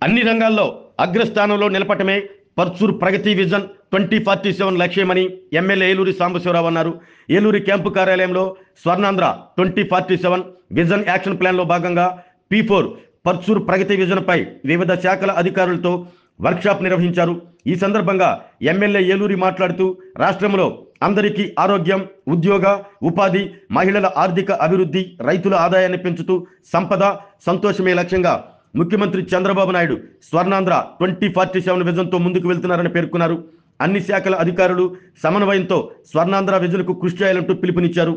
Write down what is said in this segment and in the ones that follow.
అన్ని రంగాల్లో అగ్రస్థానంలో నిలపటమే పర్చూర్ ప్రగతి విజన్ 2047 లక్ష్యమని ఎమ్మెల్యే ఏలూరి సాంబశివరావు అన్నారు. ఏలూరి క్యాంపు కార్యాలయంలో స్వర్ణాంధ్ర 2047 విజన్ యాక్షన్ ప్లాన్లో భాగంగా P4 పర్చూర్ ప్రగతి విజన్పై వివిధ శాఖల అధికారులతో వర్క్షాప్ నిర్వహించారు. ఈ సందర్భంగా ఎమ్మెల్యే ఏలూరి మాట్లాడుతూ రాష్ట్రంలో అందరికీ ఆరోగ్యం, ఉద్యోగ, ఉపాధి, మహిళల ఆర్థిక అభివృద్ధి, రైతుల ఆదాయాన్ని పెంచుతూ సంపద, సంతోషమే లక్ష్యంగా ముఖ్యమంత్రి చంద్రబాబు నాయుడు స్వర్ణాంధ్ర 2047 విజన్తో ముందుకు వెళ్తున్నారని పేర్కొన్నారు. అన్ని శాఖల అధికారులు సమన్వయంతో స్వర్ణాంధ్ర విజన్కు కృషి చేయాలంటూ పిలుపునిచ్చారు.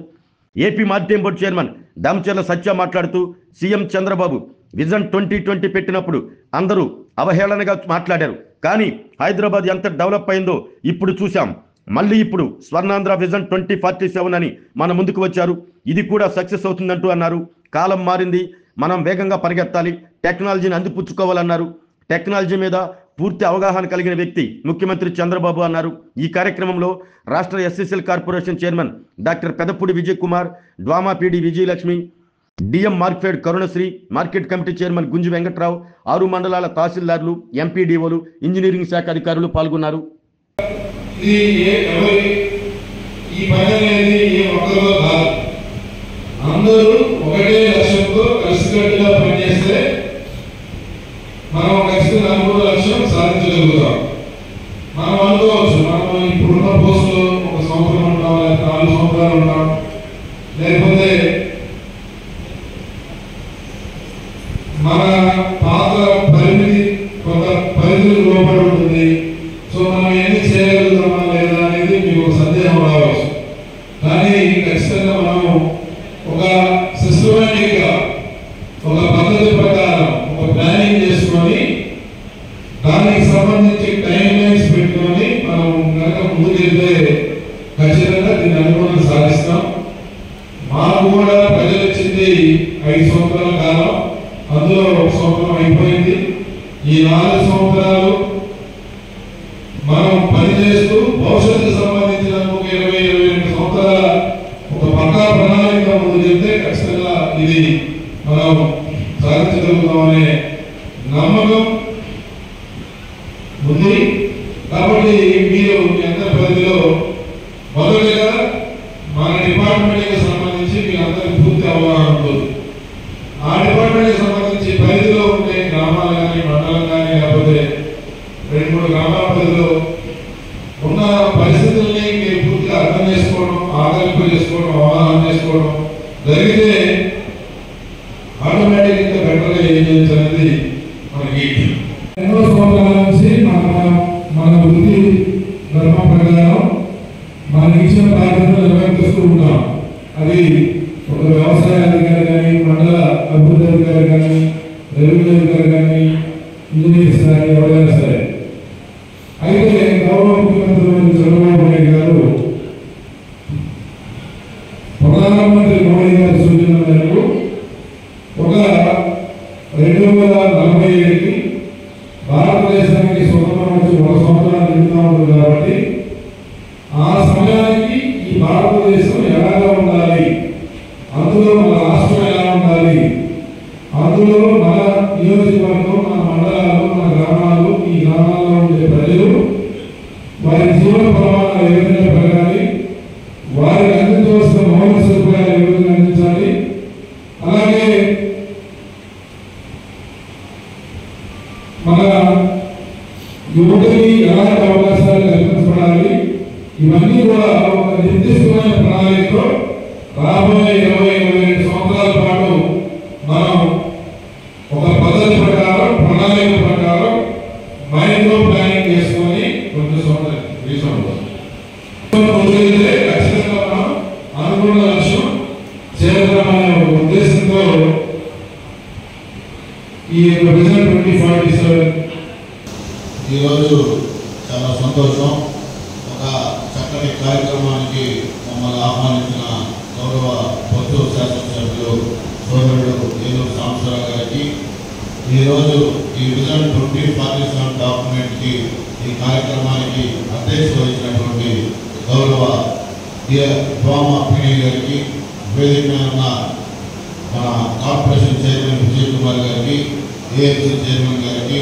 AP maritime board chairman Damacharla Satya మాట్లాడుతూ సీఎం చంద్రబాబు విజన్ 2020 పెట్టినప్పుడు అందరూ అవహేళనగా మాట్లాడారు. కానీ హైదరాబాద్ ఎంత డెవలప్ అయిందో ఇప్పుడు చూశాం. మళ్ళీ ఇప్పుడు స్వర్ణాంధ్ర విజన్ 2047 అని మన ముందుకు వచ్చారు. ఇది కూడా సక్సెస్ అవుతుందంటూ అన్నారు. కాలం మారింది, మనం వేగంగా పరిగెత్తాలి, టెక్నాలజీని అందిపుచ్చుకోవాలన్నారు. టెక్నాలజీ మీద పూర్తి అవగాహన కలిగిన వ్యక్తి ముఖ్యమంత్రి చంద్రబాబు అన్నారు. ఈ కార్యక్రమంలో రాష్ట్ర SSL corporation chairman doctor Pedapudi Vijay Kumar, DWMA PD Vijayalakshmi, DM Markfed Karunasri, market committee chairman Gunji Venkatrao, 6 మండలాల తహసీల్దార్లు, ఎంపీడీఓలు, ఇంజనీరింగ్ శాఖ అధికారులు పాల్గొన్నారు. అందరూ ఒకటే లక్ష్యంతో కలిసికట్టుగా పనిచేస్తే మనం ఖచ్చితంగా అనుకున్న లక్ష్యం సాధించగలుగుతాం. మనం అనుకోవచ్చు, మనం ఇప్పుడున్న పోస్టులో 1 సంవత్సరం ఉంటాం, లేకపోతే 4 సంవత్సరాలు ఉంటాం, లేకపోతే మన పాత పరిమితి కొంత పరిధులు లోపడి ఉంటుంది. సో మనం ఏమి చేయగలుగుతామా లేదా అనేది మీకు ఒక సందేహం రావచ్చు. కానీ ఖచ్చితంగా మనం ఒక సిస్టమేటిక్ గా ఒక పద్ధతి ప్రకారం ఒక ప్లానింగ్ చేసుకొని దానికి సంబంధించి టైం లైన్స్ పెట్టుకొని మనం కనుక ముందుకెళ్తే ఖచ్చితంగా దీన్ని అనుగుణంగా సాధిస్తాం. మాకు కూడా ప్రజలు ఇచ్చింది 5 సంవత్సరాల కాలం, అందులో 1 సంవత్సరం అయిపోయింది. ఈ 4 సంవత్సరాలు మనం పనిచేస్తూ భవిష్యత్తుకు సంబంధించిన 20-22 సంవత్సరాల ఒక పక్కా ప్రణాళిక ముందు చెప్తే ఖచ్చితంగా ఇది మనం సాధించగలుగుతామనే నమ్మకం ఉంది. కాబట్టి మీరు ఎంత పరిధిలో మొదటిగా మన డిపార్ట్మెంట్కి సంబంధించి మీ అందరికి పూర్తి అవగాహన ఉంటుంది. ఆ డిపార్ట్మెంట్కి సంబంధించి పరిధిలో ఉండే గ్రామాలు కానీ, మండలం కానీ, లేకపోతే 2-3 గ్రామాల పరిధిలో ఉన్న పరిస్థితుల్ని మీరు పూర్తిగా అర్థం చేసుకోవడం, ఆకలింపు చేసుకోవడం, అవగాహన చేసుకోవడం జరిగితే ఆటోమేటిక్ ఇంకా బెటర్గా ఏం చేయాలనేది మనకి ఎన్నో సంవత్సరాల నుంచి మన వృత్తి ధర్మ ప్రకారం మనకి ఇచ్చిన బాధ్యతలు నిర్వహిస్తూ ఉంటాం. అది ఒక వ్యవసాయ అధికారి కానీ, మండల అభివృద్ధి అధికారి కానీ, రెవెన్యూ అధికారి కానీ, ఇంజనీర్స్ కానీ, ఎవరైనా సరే. అయితే గౌరవ ముఖ్యమంత్రి చంద్రబాబు నాయుడు గారు ప్రధానమంత్రి మోడీ గారి సూచన మేరకు ఒక 2047కి భారతదేశానికి స్వతంత్రం వచ్చి 1 సంవత్సరం నిండుతా ఉంటుంది. కాబట్టి ఆ సమయానికి ఈ భారతదేశం ఎలాగా ఉండాలి, అందులో మన రాష్ట్రం ఎలా ఉండాలి, అందులో మన నియోజకవర్గం, మన మండలాలు, మన గ్రామాలు, ఈ గ్రామాల్లో ఉండే ప్రజలు వారి జీవన ప్రమాణాలు ఏ విధంగా పెరగాలి, వారికి అందించవలసిన మౌలిక సదుపాయాలు ఏ విధంగా అందించాలి, అలాగే మన యువతకి ఎలాంటి అవకాశాలు కల్పించబడాలి, ఇవన్నీ కూడా ఒక నిర్దిష్టమైన ప్రణాళికతో రాబోయే 20-22 సంవత్సరాల పాటు మనం ఒక పద్ధతి ప్రకారం, ప్రణాళిక ప్రకారం మైండ్లో ప్లానింగ్ చేసుకొని కొంచెం ముందుకెళ్తే ఖచ్చితంగా మనం అనుకున్న లక్ష్యం చేరుతామనే ఒక ఉద్దేశంతో ఈ విజన్ 2047 ఈరోజు చాలా సంతోషం. ఒక చక్కటి కార్యక్రమానికి మమ్మల్ని ఆహ్వానించిన గౌరవ పర్చూరు శాసనసభ్యులు సోదరుడు ఏలూరు సాంబశివరావు గారికి, ఈరోజు ఈ విజన్ 2047 డాక్యుమెంట్కి ఈ కార్యక్రమానికి అధ్యక్షత వహించినటువంటి గౌరవ డ్వామా పీడి గారికి, వేదిక మీద ఉన్న మన కార్పొరేషన్ చైర్మన్ విజయ్ కుమార్ గారికి, ఏఎంసీ చైర్మన్ గారికి,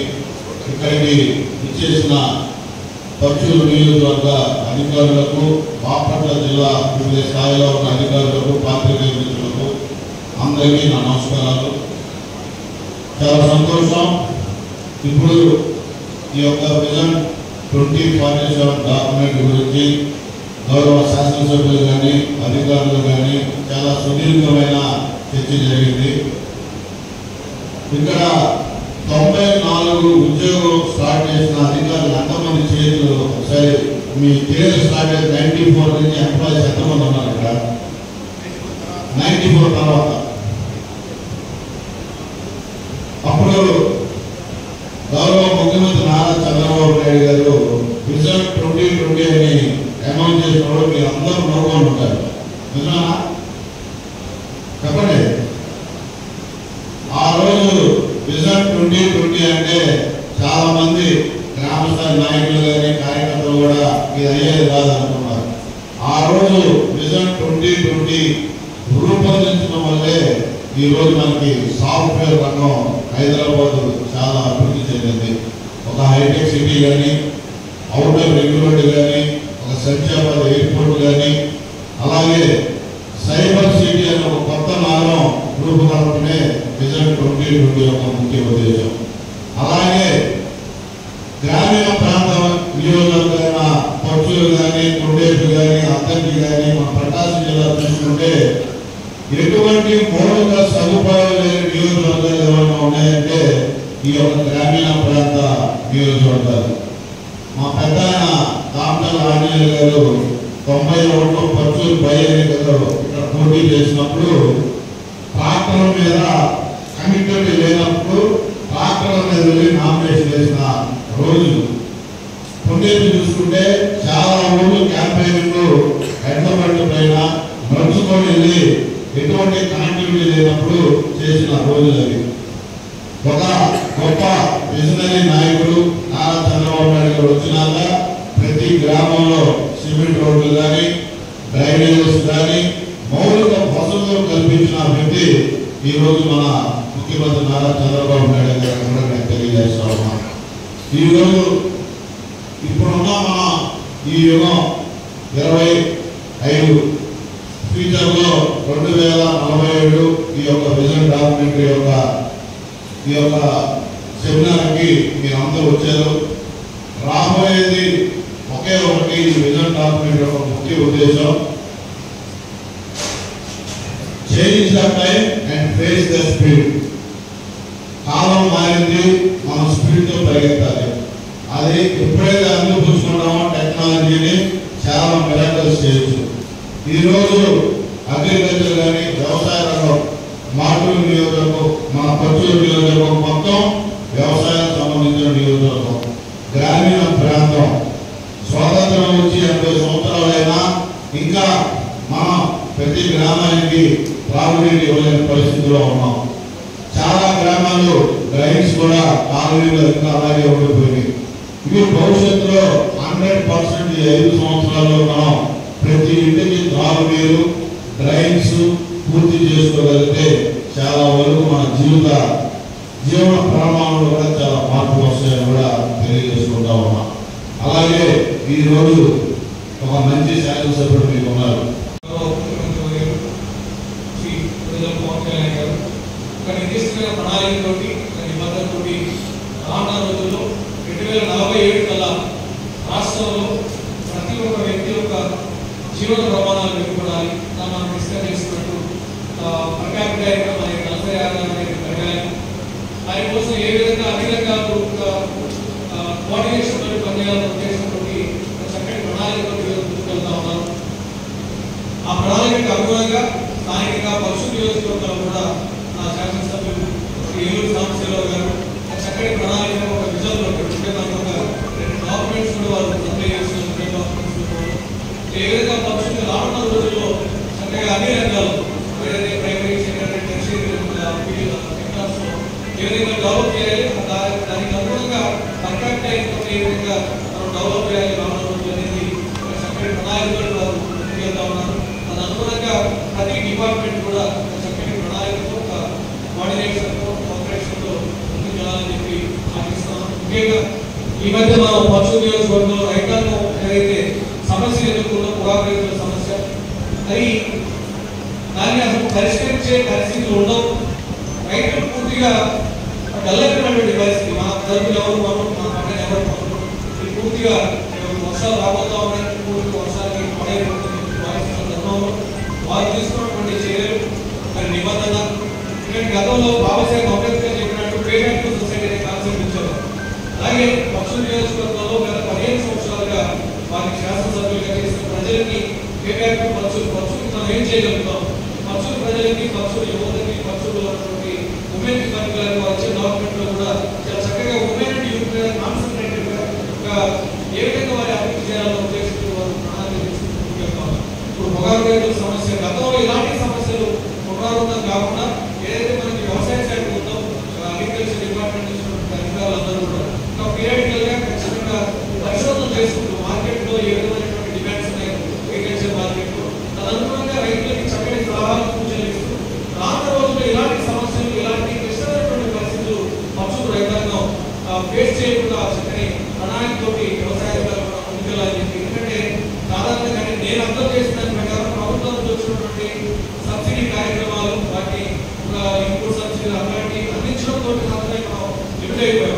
ఇక్కడికి ఇచ్చేసిన పర్చూరు నియోజకవర్గ అధికారులకు, బాపట్ల జిల్లా వివిధ స్థాయిలో ఉన్న అధికారులకు, పాత్రికేయ మిత్రులకు అందరికీ నా నమస్కారాలు. చాలా సంతోషం. ఇప్పుడు ఈ యొక్క విజన్ 2047 డాక్యుమెంట్ గురించి గౌరవ శాసనసభ్యులు కానీ అధికారులు కానీ చాలా సుదీర్ఘమైన చర్చ జరిగింది. ఇక్కడ 94 ఉద్యోగం స్టార్ట్ చేసిన అధికారులు ఎంతమంది చేతులు ఒకసారి మీ కెరీర్ స్టార్ట్ అయితే 94 నుంచి ఎంప్లాయీస్ ఎంతమంది ఉన్నారు ఇక్కడ? 94 తర్వాత అప్పుడు గౌరవ ముఖ్యమంత్రి నారా చంద్రబాబు నాయుడు గారు విజన్ 2020 అని అనౌన్స్ చేసినప్పుడు మీరు అందరూ నవ్వుకొని ఉంటారు. నిజమా? చెప్పండి. ఆ రోజు విజన్ 2020 అంటే చాలా మంది గ్రామస్థాయి నాయకులు కానీ కార్యకర్తలు కూడా ఇది అయ్యేది కాదు అనుకున్నారు. ఆ రోజు విజన్ 2020 రూపొందించడం వల్లే ఈరోజు మనకి సాఫ్ట్వేర్ రంగం హైదరాబాద్ చాలా అభివృద్ధి చెందింది. ఒక హైటెక్ సిటీ కానీ, అవుటర్ రింగ్ రోడ్ కానీ, ఒక శంషాబాద్ ఎయిర్పోర్ట్ కానీ, అలాగే సైబర్ సిటీ అనే ఒక కొత్త నగరం రూపుకల్పనే విజన్ 2020 యొక్క ముఖ్య ఉద్దేశం. అలాగే గ్రామీణ ప్రాంత నియోజకవర్గమైన పర్చూరు కానీ, కొండేపు కానీ, అద్దంకి కానీ, మన ప్రకాశం జిల్లా తీసుకుంటే ఎటువంటి మౌలిక సదుపాయాలు లేని నియోజకవర్గాలు ఏమైనా ఉన్నాయంటే ఈ యొక్క గ్రామీణ ప్రాంత నియోజకవర్గాలు. మా పెద్ద ఆయన కాంటల్ ఆంజనేయులు గారు 91లో పర్చూరు బై ఎన్నికల్లో ఇక్కడ పోటీ చేసినప్పుడు ట్రాక్టర్ల మీద కమిటీ లేనప్పుడు ట్రాక్టర్ల మీద వెళ్ళి నామినేషన్ చేసిన రోజులు. కొండేపు చూసుకుంటే చాలా ఊళ్ళు క్యాంపెయినింగ్ ఎడ్ల బండి పైన నడుచుకొని వెళ్ళి ఎటువంటి కనెక్టివిటీ లేనప్పుడు చేసిన రోజులు అవి. ఒక గొప్ప విజనరీ నాయకుడు నారా చంద్రబాబు నాయుడు గారు వచ్చినాక ప్రతి గ్రామంలో సిమెంట్ రోడ్లు కానీ, డ్రైనేజెస్ కానీ, మౌలిక వసతులు కల్పించిన వ్యక్తి ఈరోజు మన ముఖ్యమంత్రి నారా చంద్రబాబు నాయుడు గారు కూడా నేను తెలియజేస్తా ఉన్నాను. ఈరోజు ఇప్పుడున్న మన ఈ యుగం 25 ఫ్యూచర్లో 2047 ఈ యొక్క విజన్ డాక్యుమెంటరీ ఈ యొక్క సెమినార్కి మీరు అందరూ వచ్చారు. రాబోయేది ఒకే ఒకటి. ఈ విజన్ డాక్యుమెంట్ యొక్క ముఖ్య ఉద్దేశం change the time and face the speed. కాలం మారింది, మనం స్పీడ్తో పరిగెత్తాలి. అది ఎప్పుడైతే అందిపుచ్చుకుంటామో టెక్నాలజీని చాలా మిరాకిల్స్ చేయొచ్చు. ఈరోజు అగ్రికల్చర్ కానీ, వ్యవసాయ రంగం, మాటూరు నియోజకవర్గం, మన పర్చూరు నియోజకవర్గం మొత్తం వ్యవసాయం సంబంధించిన నియోజకవర్గం. గ్రామీణ ప్రాంతం స్వాతంత్రం వచ్చి 80 సంవత్సరాలైనా ఇంకా మనం ప్రతి గ్రామానికి త్రాగునీరు ఇవ్వలేని పరిస్థితిలో ఉన్నాం. చాలా గ్రామాలు డ్రైన్స్ కూడా కాలనీలో ఇంకా అలాగే ఉండిపోయింది. ఇవి భవిష్యత్తులో 100% 5 సంవత్సరాల్లో మనం ప్రతి ఇంటికి త్రాగునీరు, డ్రైన్స్ పూర్తి చేసుకోగలిగితే చాలా వరకు మన జీవన ప్రమాణాలు కూడా చాలా మార్పు వస్తాయని కూడా తెలియజేసుకుంటా ఉన్నాం. అలాగే ఈరోజు ఒక మంచి శాసనసభ్యుడు మీకు ఉన్నారు. నిర్దిష్టమైన ప్రణాళికతోటి, నిబంధనతోటి రానున్న రోజుల్లో 2047 కల్లా రాష్ట్రంలో ప్రతి ఒక్క వ్యక్తి యొక్క జీవన ప్రమాణాలు మెరుగుపడాలి. మనం డిస్కస్ చేసినట్టు ప్రకాశంగా మన 46 అనేది పెరగాలి. దాని కోసం ఏ విధంగా అన్ని రకాల కోఆర్డినేషన్ పనిచేయాలని ఉద్దేశంతో చక్కటి ప్రణాళికతో ముందుకెళ్తా ఉన్నారు. ఆ ప్రణాళికకు అనుగుణంగా స్థానికంగా పశు నియోజకవర్గాలు కూడా శాసనసభ్యులు ఏలూరు సాంబశివరావు గారు చక్కటి ప్రణాళిక ఒక విజన్ ఒక డాక్యుమెంట్స్ కూడా వాళ్ళు సప్లై చేస్తున్నారు. ఏ విధంగా పక్షులు రానున్న రోజుల్లో చక్కగా అన్ని రంగాలు ఏదైతే ప్రైమరీ, సెకండరీ, టెర్షియరీ సెక్టార్స్లో ఏ విధంగా డెవలప్ చేయాలి, దానికి అనుగుణంగా పర్ఫెక్ట్ అయినటువంటి ఏ విధంగా మనం డెవలప్ చేయాలి రానున్న రోజులు అనేది చక్కటి ప్రణాళికలు వారు ముందుకెళ్తా ఉన్నారు. దాని అనుగుణంగా ప్రతి డిపార్ట్మెంట్ కూడా చక్కటి ప్రణాళికతో కోఆర్డినేషన్తో కోఆపరేషన్తో ముందుకు వెళ్ళాలని చెప్పి ఆశిస్తున్నాను. ముఖ్యంగా ఈ మధ్య మనం పశు నియోజకవర్గంలో రైతాంగం ఏదైతే సమస్యలు ఎదుర్కొన్న పొగాకు రైతుల సమస్య అది దాన్ని అసలు పరిష్కరించే పరిస్థితులు ఉండవు. రైతులు పూర్తిగా డల్లైనటువంటి పరిస్థితి. మా తరపులు ఎవరు మా పక్కన ఎవరు ఇది పూర్తిగా వర్షాలు రాబోతా ఉన్నాయి. పూర్తిగా వర్షాలకి పడైపోతుంది. వారు తీసుకున్నటువంటి చర్యలు మరి నిబంధన ఎందుకంటే గతంలో బాబాసాహెబ్ అంబేద్కర్ చెప్పినట్టు పేమెంట్ సొసైటీ అనే కాన్సెప్ట్ ఇచ్చారు. అలాగే పక్షుల నియోజకవర్గంలో గత 15 సంవత్సరాలుగా వారికి శాసనసభ్యులుగా చేసిన ప్రజలకి పేమెంట్ పక్షులు మనం ఏం చేయగలుగుతాం, పక్షుల ప్రజలకి పక్షుల యువతకి పక్షులు ఉన్నటువంటి ఉమెన్ వర్గాలకు వచ్చే డెవలప్మెంట్ లో కూడా చాలా చక్కగా ఉమెన్ అండ్ యూత్ మీద కాన్సన్ట్రేటెడ్ గా ఏ విధంగా వారి అభివృద్ధి చేయాలని ఉద్దేశిస్తూ వారు ప్రణాళిక తీసుకుంటున్నారు. ఇప్పుడు పొగాకు రైతుల సమస్య గతంలో ఇలాంటి సమస్యలు పునరావృతం కాకుండా ఏదైతే మనకి వ్యవసాయ శాఖ ఉందో అగ్రికల్చర్ డిపార్ట్మెంట్ నుంచి అధికారులందరూ కూడా ఒక పీరియడికల్ గా ఖచ్చితంగా పరిశోధన చేసుకుంటూ మార్కెట్ లో ఏ విధమైనటువంటి డిమాండ్స్ ఉన్నాయి అగ్రికల్చర్ మార్కెట్ లో తదనుగుణంగా రైతులకి చక్కటి సలహాలు సూచనలు ఇస్తూ రానున్న రోజుల్లో ఇలాంటి సమస్యలు ఇలాంటి క్లిష్టమైనటువంటి పరిస్థితులు పక్షులు రైతాంగం ఫేస్ చేయకుండా చక్కని ప్రణాళికతోటి వ్యవసాయ అధికారులు ముందుకెళ్ళాలని చెప్పి ఎందుకంటే సాధారణంగా నేను అర్థం చేసిన దాని ప్రకారం ప్రభుత్వం నుంచి వచ్చినటువంటి సబ్సిడీ కార్యక్రమాలు వాటి ఇన్పుట్ సబ్సిడీ అలాంటి అందించడంతో మాత్రమే మనం లిమిట్ అయిపోయాం.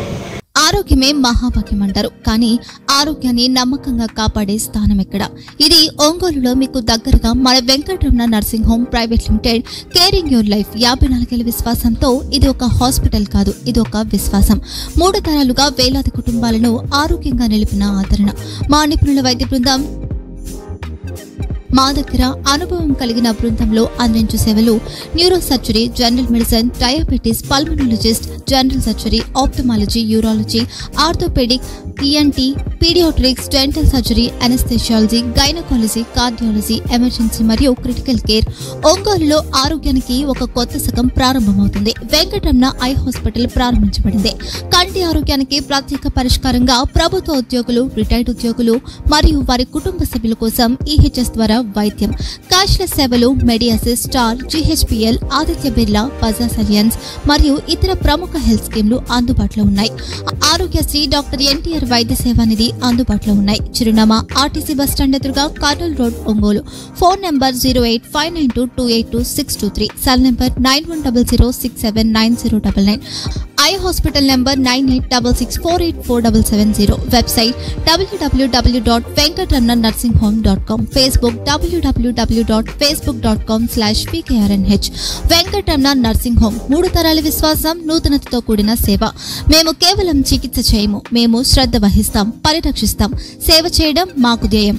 ఆరోగ్యమే మహాభాగ్యం అంటారు, కానీ ఆరోగ్యాన్ని నమ్మకంగా కాపాడే స్థానం ఎక్కడ? ఇది ఒంగోలులో మీకు దగ్గరగా మన Venkataramana nursing home private limited. Caring your life 54 ఏళ్ల విశ్వాసంతో ఇది ఒక హాస్పిటల్ కాదు, ఇది ఒక విశ్వాసం. 3 తరాలుగా వేలాది కుటుంబాలను ఆరోగ్యంగా నిలిపిన ఆదరణ. మా నిపుణుల వైద్య బృందం మా దగ్గర అనుభవం కలిగిన బృందంలో అందించే సేవలు neuro surgery, general medicine, diabetes, pulmonologist, general surgery, ophthalmology, urology, orthopaedic, ENT, paediatrics, dental surgery, anaesthesiology, gynaecology, cardiology, emergency మరియు క్రిటికల్ కేర్. ఒంగోలులో ఆరోగ్యానికి ఒక కొత్త శకం ప్రారంభమవుతుంది. వెంకటరమణ ఐ హాస్పిటల్ ప్రారంభించబడింది. కంటి ఆరోగ్యానికి ప్రత్యేక పరిష్కారంగా ప్రభుత్వ ఉద్యోగులు, రిటైర్డ్ ఉద్యోగులు మరియు వారి కుటుంబ సభ్యుల కోసం ఈహెచ్ఎస్ ద్వారా వైద్యం. క్యాష్లెస్ సేవలు Medi Assist, star, GHPL, Aditya Birla, Bajaj Allianz మరియు ఇతర ప్రముఖ హెల్త్ స్కీమ్లు అందుబాటులో ఉన్నాయి. ఆరోగ్యశ్రీ, డాక్టర్ ఎన్టీఆర్ వైద్య సేవా నిధి అందుబాటులో ఉన్నాయి. చిరునామా ఆర్టీసీ బస్టాండ్ ఎదురుగా, Kurnool road, Ongole. Phone number 08592282623, cell number 9100679099. Eye hospital number 9866484770. Website www.venkatramananursinghome.com. Facebook www.facebook.com/pkrnh. Venkataramana nursing home 3 తరాల విశ్వాసం, నూతనతతో కూడిన సేవ. మేము కేవలం చికిత్స చేయము, మేము శ్రద్ధ వహిస్తాం, పరిరక్షిస్తాం. సేవ చేయడం మాకు ధ్యేయం.